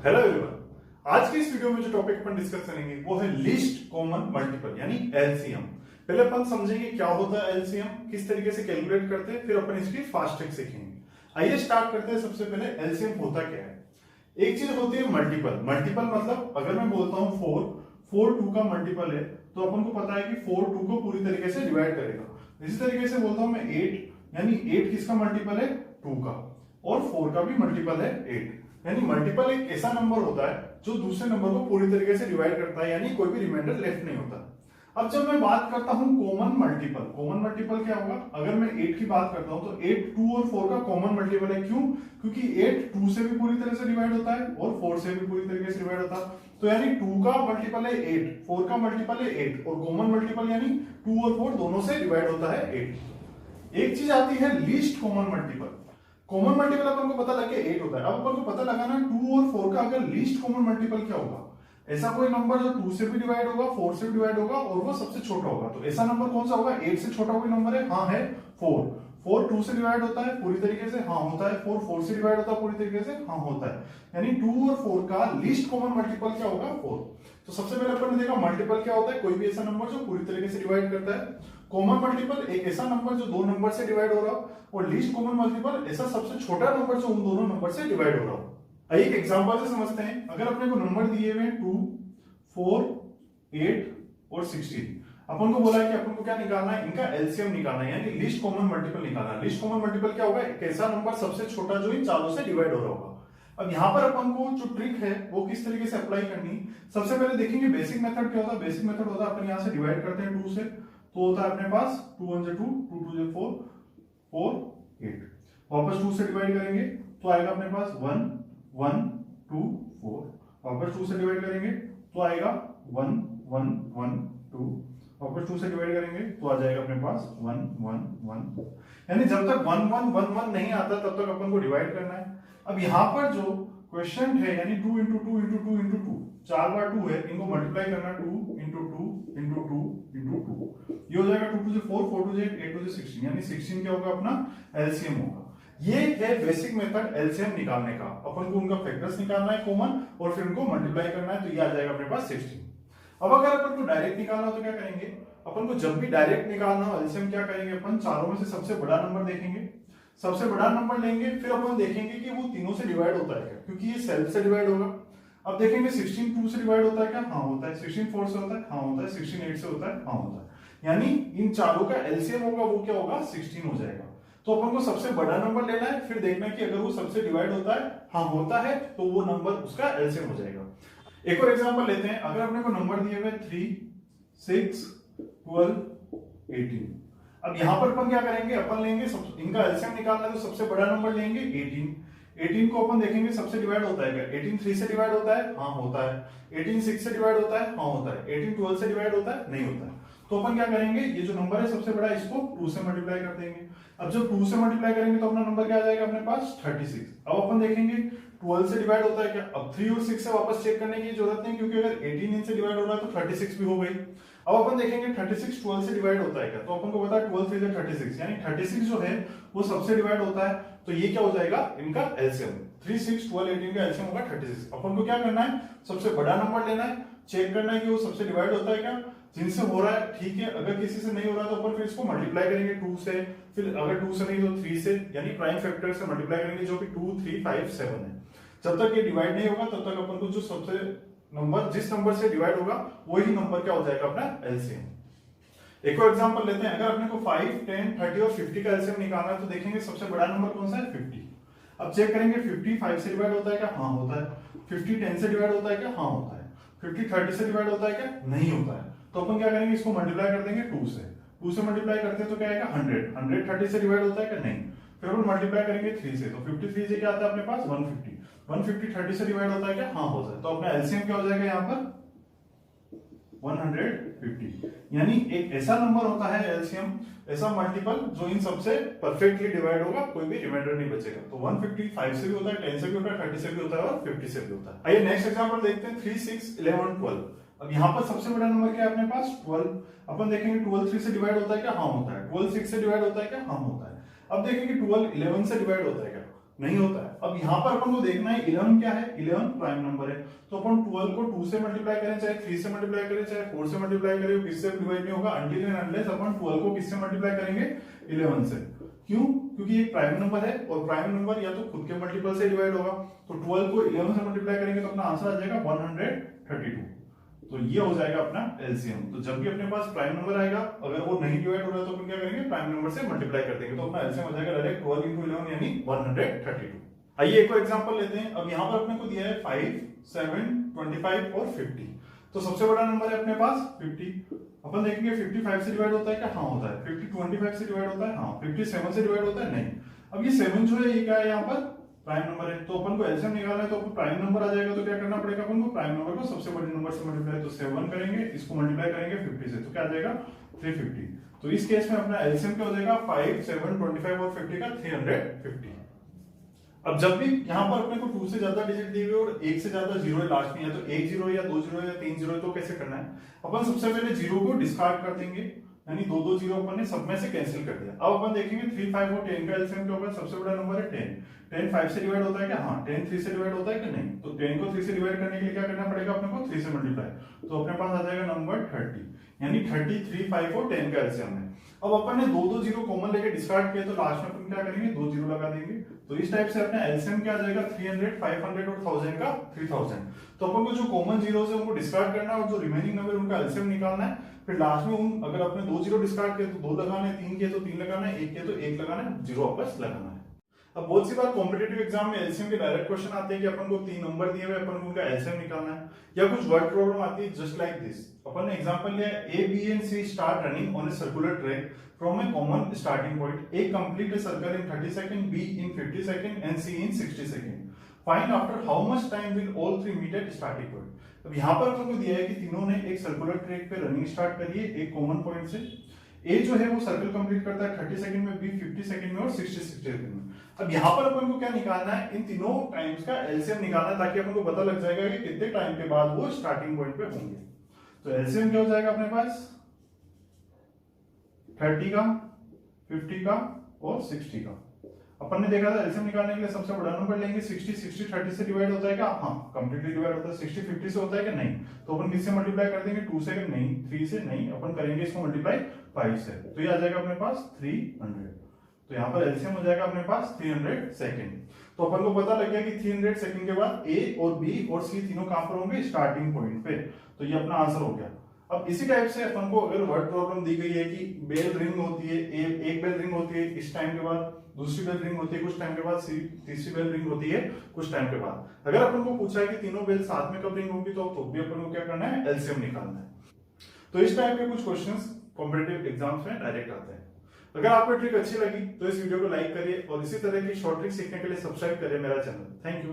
Hello everyone. आज के इस वीडियो में जो टॉपिक अपन डिस्कस करेंगे वो है लीस्ट कॉमन मल्टीपल यानी एलसीएम। पहले अपन समझेंगे क्या होता है एलसीएम, किस तरीके से कैलकुलेट करते हैं, फिर अपन इसकी फास्ट ट्रिक सीखेंगे। आइए स्टार्ट करते हैं। सबसे पहले एलसीएम होता क्या है। एक चीज होती है मल्टीपल। मल्टीपल मतलब अगर मैं बोलता हूँ 4 2 का मल्टीपल है तो अपन को पता है कि 4 2 को पूरी तरीके से डिवाइड करेगा। इसी तरीके से बोलता हूँ मैं 8 यानी 8 किसका मल्टीपल है 2 का, और 4 का भी मल्टीपल है 8। यानी मल्टीपल एक ऐसा नंबर होता है जो दूसरे नंबर को पूरी तरीके से डिवाइड करता है, यानी कोई भी रिमाइंडर लेफ्ट नहीं होता। अब जब मैं बात करता हूं कॉमन मल्टीपल, कॉमन मल्टीपल क्या होगा। अगर मैं 8 की बात करता हूं तो 8 2 और 4 का कॉमन मल्टीपल है। क्यों? क्योंकि 8 2 से भी पूरी तरह से डिवाइड होता है और 4 से भी पूरी तरीके से डिवाइड होता है। तो यानी 2 का मल्टीपल है 8, 4 का मल्टीपल है 8 और कॉमन मल्टीपल यानी 2 और 4 दोनों से डिवाइड होता है 8। एक चीज आती है least common multiple. Common multiple अपन को पता लग गया 8 होता है। अब अपन को पता लगाना 2 और 4 का अगर लीस्ट कॉमन मल्टीपल क्या होगा। ऐसा कोई नंबर जो 2 से भी डिवाइड होगा, 4 से भी डिवाइड होगा और वो सबसे छोटा होगा। तो ऐसा नंबर कौन सा होगा? 8 से छोटा कोई नंबर है? हाँ है 4। 4 2 से डिवाइड होता है पूरी तरीके से? हाँ होता है। 4 4 से डिवाइड होता है पूरी तरीके से? हाँ होता है। यानी 2 और 4 का लीस्ट कॉमन मल्टीपल क्या होगा? 4। तो सबसे पहले अपन ने देखा मल्टीपल क्या होता है, कोई भी ऐसा नंबर जो पूरी तरीके से डिवाइड करता है। कॉमन मल्टीपल एक ऐसा नंबर जो दो नंबर से डिवाइड हो रहा हो, और लीस्ट कॉमन मल्टीपल ऐसा सबसे छोटा नंबर जो उन दोनों नंबर से डिवाइड हो रहा हो। आइए एक एग्जांपल से समझते हैं। अगर अपने को नंबर दिए हुए 2 4 8 और 16, अपन को बोला है कि अपन को क्या निकालना है, इनका एलसीएम निकालना है यानी लीस्ट कॉमन मल्टीपल निकालना है। लीस्ट कॉमन मल्टीपल क्या होगा? एक ऐसा नंबर सबसे छोटा जो इन चारों से डिवाइड हो रहा होगा। अब यहाँ पर अपन को जो ट्रिक है वो किस तरीके से अप्लाई करनी। सबसे पहले देखेंगे बेसिक मेथड क्या होता है। बेसिक मेथड होता है अपन यहाँ से डिवाइड करते हैं 2 से, तो होता है अपने पास 2 1 2 2 2 4 4 8। वापस 2 से डिवाइड करेंगे तो आएगा अपने पास 1 1 2 4। वापस 2 से डिवाइड करेंगे तो आएगा 1 1 1 2। वापस 2 से डिवाइड करेंगे तो आ जाएगा अपने पास 1 1 1। यानी जब तक 1 1 1 1 नहीं आता तब तक अपन को डिवाइड करना है। अब यहाँ पर जो क्वेश्चन है यानी 2 इंटू 2 इंटू 2 इंटू 2, 4 बार 2 है, इनको मल्टीप्लाई करना 2 इंटू 2 इंटू 2 इंटू 2। ये हो जाएगा 2 2 से 4 4 2 से 8 2 से 16, यानी 16 क्या होगा अपना एलसीएम होगा। ये है बेसिक मेथड एलसीएम निकालने का। अपन को उनका फैक्टर्स निकालना है कॉमन और फिर उनको मल्टीप्लाई करना है, तो ये आ जाएगा अपने पास 16। अब अगर अपन को डायरेक्ट निकालना हो तो क्या करेंगे। अपन को जब भी डायरेक्ट निकालना हो एलसीएम क्या करेंगे, अपन चारों में से सबसे बड़ा नंबर देखेंगे, सबसे बड़ा नंबर लेंगे, फिर अपन देखेंगे कि वो तीनों से डिवाइड होता है क्या, क्योंकि ये सेल्फ से डिवाइड होगा। अब देखेंगे 16 2 से डिवाइड होता है क्या? हाँ होता है। 16 4 से होता है? हाँ होता है। 16 8 से होता है? हाँ होता है। यानी इन चारों का एलसीएम होगा वो क्या होगा? 16 हो जाएगा। तो अपन को सबसे बड़ा नंबर लेना है, फिर देखना है कि अगर वो सबसे डिवाइड होता है, हाँ होता है, तो वो नंबर उसका एलसीएम हो जाएगा। एक और एग्जांपल लेते हैं। अगर अपने को नंबर दिए हुए 3 6 12 18। अब यहां पर अपन क्या करेंगे, अपन लेंगे इनका एलसीएम निकालना है तो सबसे बड़ा नंबर लेंगे 18। 18 को अपन देखेंगे सबसे डिवाइड होता है क्या? 18 3 से डिवाइड होता है? हाँ होता है। 18 6 से डिवाइड होता है? हाँ होता है। 18 12 से डिवाइड होता है? नहीं होता है। तो अपन क्या करेंगे, ये जो नंबर है सबसे बड़ा इसको 2 से मल्टीप्लाई कर देंगे। अब जब 2 से मल्टीप्लाई करेंगे तो अपना नंबर क्या आ जाएगा अपने पास 36। अब अपन देखेंगे 12 से डिवाइड होता है क्या? अब 3 और 6 से वापस चेक करने की जरूरत नहीं, क्योंकि अगर 18 इनसे डिवाइड हो रहा है तो 36 भी हो गई। अब अपन देखेंगे 36 12 से डिवाइड होता है क्या? तो अपन को पता है 12 3 से 36, यानी 36 जो है वो सबसे डिवाइड होता है। तो ये क्या हो जाएगा इनका एलसीएम। 3 6 12 18 का एलसीएम होगा 36। अपन को क्या करना है, सबसे बड़ा नंबर लेना है, चेक करना है कि वो सबसे डिवाइड होता है क्या। जिनसे हो रहा है ठीक है, अगर किसी से नहीं हो रहा तो अपन फिर इसको मल्टीप्लाई करेंगे 2 से, फिर अगर 2 से नहीं तो 3 से, यानी प्राइम फैक्टर से मल्टीप्लाई करेंगे, जो कि 2 3 5 7 है। जब तक ये डिवाइड नहीं होगा तब तक अपन को जो सबसे नंबर जिस नंबर से डिवाइड होगा वही नंबर क्या हो जाएगा अपना एलसीएम। एक और एग्जांपल लेते हैं। अगर अपने को 5 10 30 और 50 का एलसीएम निकालना है तो देखेंगे सबसे बड़ा नंबर कौन सा है 50। अब चेक करेंगे 50 5 से डिवाइड होता है क्या? हाँ होता है। 50 10 से डिवाइड होता है क्या? हाँ होता है। 50 30 से डिवाइड होता है क्या? नहीं होता है। तो अपन क्या करेंगे, इसको मल्टीप्लाई कर देंगे 2 से। 2 से मल्टीप्लाई करते हैं तो क्या आएगा 100। 100 30 से डिवाइड होता है क्या? नहीं। फिर अपन मल्टीप्लाई करेंगे 3 से, तो 53 से क्या आता है अपने पास 150। 150 30 से डिवाइड होता है क्या? हाँ होता है। तो अपना एलसीएम क्या हो जाएगा यहाँ पर 150। यानी एक ऐसा नंबर होता है एलसीएम, ऐसा मल्टीपल जो इन सबसे परफेक्टली डिवाइड होगा, कोई भी रिमाइंडर नहीं बचेगा। तो 150 5 से भी होता है, 10 से भी होता है, 30 से भी होता है और 50 से भी होता है। आइए नेक्स्ट एग्जांपल देखते हैं। 3 6 11 12। अब यहाँ पर सबसे बड़ा नंबर क्या है अपने पास 12। अपन देखेंगे 12 3 से डिवाइड होता है क्या? हाँ होता है। 12 6 से डिवाइड होता है क्या? हाँ होता है। अब देखेंगे 12 11 से डिवाइड होता है क्या? नहीं होता है। अब यहाँ पर अपन को देखना है 11 क्या है, 11 प्राइम नंबर है, तो अपन 12 को 2 से मल्टीप्लाई करें, चाहे 3 से मल्टीप्लाई करें, चाहे 4 से मल्टीप्लाई करें, किससे डिवाइड नहीं होगा अनटिल एंड अनलेस अपन 12 को किससे मल्टीप्लाई करेंगे, 11 से। क्यों? क्योंकि एक प्राइम नंबर है और प्राइम नंबर या तो खुद के मल्टीपल से डिवाइड होगा, तो 12 को 11 से मल्टीप्लाई करेंगे तो अपना आंसर आ जाएगा 132। तो ये हो जाएगा अपना एलसीएम। तो जब भी अपने पास प्राइम नंबर आएगा, अगर वो नहीं डिवाइड हो रहा है तो अपन क्या करेंगे, प्राइम नंबर से मल्टीप्लाई कर देंगे, तो अपना एलसीएम हो जाएगा डायरेक्ट 12 into 11 यानी 132। आइए एक और एग्जांपल लेते हैं। अब यहाँ पर अपने को दिया है 5, 7, 25 और 50। तो सबसे बड़ा नंबर है अपने पास 50। अपन देखेंगे 55 से डिवाइड होता है क्या? हाँ होता है। 50 25 से डिवाइड होता है? हाँ। 57 से डिवाइड होता है? नहीं। अब ये 7 जो है ये क्या है, यहाँ पर प्राइम नंबर है, तो अपन को एलसीएम निकालना है, तो अपन प्राइम नंबर आ जाएगा, तो क्या करना पड़ेगा अपन को, प्राइम नंबर को सबसे बड़े नंबर से मल्टीप्लाई, तो 7 करेंगे, इसको मल्टीप्लाई करेंगे 50 से, तो क्या आ जाएगा 350। तो इस केस में अपना एलसीएम क्या हो जाएगा, 5, 7, 25 और 50 का 350। अब जब भी यहाँ पर अपने को 2 से ज्यादा डिजिट दी हुई और 1 से ज्यादा जीरो है लास्ट में, या तो 1 जीरो या 2 जीरो या 3 जीरो, तो कैसे करना है, अपन सबसे पहले जीरो को डिस्कार्ड कर देंगे, यानी 2 जीरो अपन ने सब में से कैंसिल कर दिया। अब अपन देखेंगे 3, 5 और 10 का एलसीएम क्या होगा, सबसे बड़ा नंबर है 10। 10 5 से डिवाइड होता है क्या? हाँ। 10 3 से डिवाइड होता है कि नहीं? तो 10 को 3 से डिवाइड करने के लिए क्या करना पड़ेगा अपने को, 3 से मल्टीप्लाई, तो अपने पास आ जाएगा नंबर 30, यानी 30 3, 5 और 10 का एलसीएम है। अब अपन ने 2 जीरो कॉमन लेके डिस्कार्ड किया, तो लास्ट में अपन क्या करेंगे, 2 जीरो लगा देंगे, तो इस टाइप से अपना एलसीएम क्या आ जाएगा, 300, 500 और 1000 का 3000। तो अपन को जो कॉमन जीरोस है उनको डिस्कार्ड करना है और जो रिमेनिंग नंबर उनका एलसीएम निकालना है। फिर लास्ट में उन अगर आपने 2 जीरो डिस्कार्ड किए तो 2 लगाना है, 3 किए तो 3 लगाना है, 1 किए तो 1 लगाना है, जीरो वापस लगाना है। अब बहुत सी बार कॉम्पिटिटिव एग्जाम में एलसीएम के डायरेक्ट क्वेश्चन आते हैं कि अपन को 3 नंबर दिए हुए, अपन को उनका एलसीएम निकालना है, या कुछ वर्ड प्रॉब्लम आती है जस्ट लाइक दिस। अपन ने एग्जांपल लिया A, B and C start running on a circular track from a common starting point. A complete a circle in 30 second, B in 50 second and C in 60 second. Find after how much time will all three meet at starting point. अब यहाँ पर अपन को दिया है कि तीनों ने एक सर्कुलर ट्रैक पे रनिंग स्टार्ट करी है एक कॉमन पॉइंट से। ए जो है वो सर्कल कंप्लीट करता है 30 सेकंड में, बी 50 सेकंड में और 60 सेकंड में। अब यहाँ पर अपन को क्या निकालना है, इन तीनों टाइम्स का एलसीएम निकालना है, ताकि अपन को पता लग जाएगा कि कितने टाइम के बाद वो स्टार्टिंग पॉइंट पे होंगे। तो एलसीएम क्या हो जाएगा अपने पास, 30 का, 50 का और 60 का। अपन ने देखा था एलसीएम निकालने के लिए सबसे बड़ा नंबर लेंगे 60। 60 30 से डिवाइड होता है क्या? हाँ, कंप्लीटली डिवाइड होता है। 60 50 से होता है कि नहीं? तो अपन किससे मल्टीप्लाई कर देंगे, 2 से नहीं, 3 से नहीं, अपन करेंगे इसको मल्टीप्लाई 5 से, तो ये आ जाएगा अपने पास 300। तो यहाँ पर एलसीएम हो जाएगा अपने पास 300 सेकंड। तो अपन को पता लग गया कि 300 सेकंड के बाद ए और बी और सी तीनों कहां पर होंगे, स्टार्टिंग पॉइंट पे। तो ये अपना आंसर हो गया। अब इसी टाइप से अपन को अगर वर्ड प्रॉब्लम दी गई है कि बेल रिंग होती है, एक बेल रिंग होती है इस टाइम के बाद, दूसरी बेल रिंग होती है कुछ टाइम के बाद, तीसरी बेल रिंग होती है कुछ टाइम के बाद। अगर अपन को पूछा है कि तीनों बेल साथ में कब रिंग होगी, तो भी अपन को क्या करना है, एलसीएम निकालना है। तो इस टाइप के कुछ क्वेश्चंस कॉम्पिटिटिव एग्जाम्स में डायरेक्ट आते हैं। अगर आपको ट्रिक अच्छी लगी तो इस वीडियो को लाइक करिए और इसी तरह की शॉर्ट ट्रिक सीखने के लिए सब्सक्राइब करिए मेरा चैनल। Thank you.